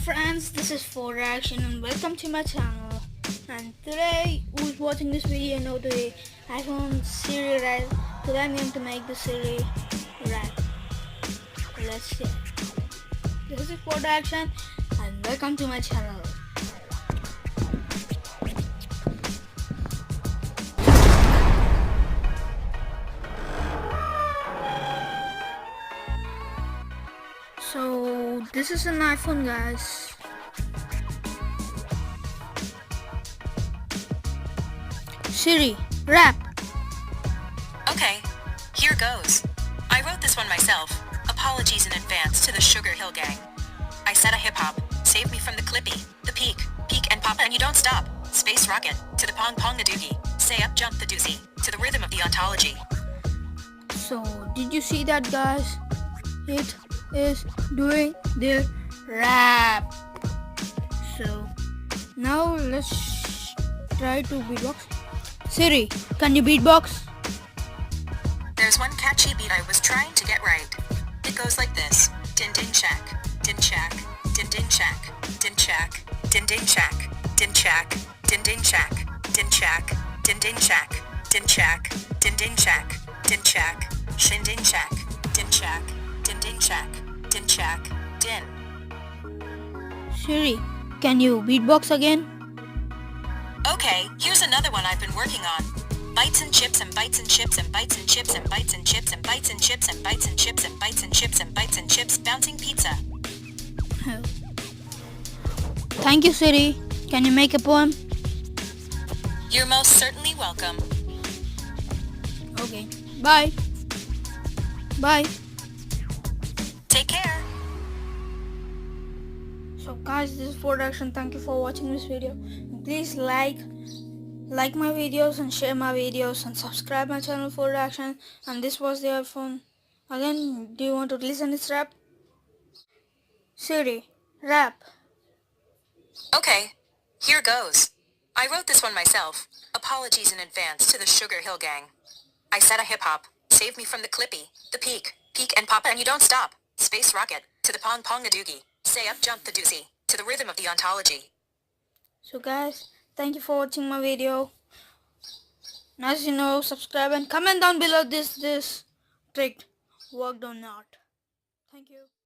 friends, this is For Action and welcome to my channel. And today, who's watching this video know the iPhone Siri right? Today I'm going to make the Siri right. Let's see. This is For Action and welcome to my channel. So this is an iPhone, guys. Siri, rap. Okay, here goes. I wrote this one myself. Apologies in advance to the Sugar Hill Gang. I said a hip-hop, save me from the clippy, the peak and pop and you don't stop. Space rocket, to the pong a doogie. Say up jump the doozy, to the rhythm of the ontology. So did you see that, guys? It is doing the rap. So now let's try to beatbox. Siri, can you beatbox? There's one catchy beat I was trying to get right. It goes like this. Din din shack, din shack, din din shack, din shack, din din shack, din shack, din din shack, din shack, din din shack, din shack, din din shack, din shack, shin din shack, din shack, din din shack, din shack, din. Siri, can you beatbox again? Okay, here's another one I've been working on. Bites and chips and bites and chips and bites and chips and bites and chips and bites and chips and bites and chips and bites and chips and bites and chips bouncing pizza. Thank you, Siri. Can you make a poem? You're most certainly welcome. Okay. Bye. Bye. Take care. So guys, this is For Action. Thank you for watching this video. Please like my videos and share my videos and subscribe my channel For Action. And this was the iPhone. Again, do you want to listen this rap? Siri, rap. Okay, here goes. I wrote this one myself. Apologies in advance to the Sugar Hill Gang. I said a hip-hop, save me from the clippy, the peak and pop and you don't stop. Space rocket, to the pong a doogie. Say up jump the doozy, to the rhythm of the ontology. So guys, thank you for watching my video. And as you know, subscribe and comment down below this trick worked or not. Thank you.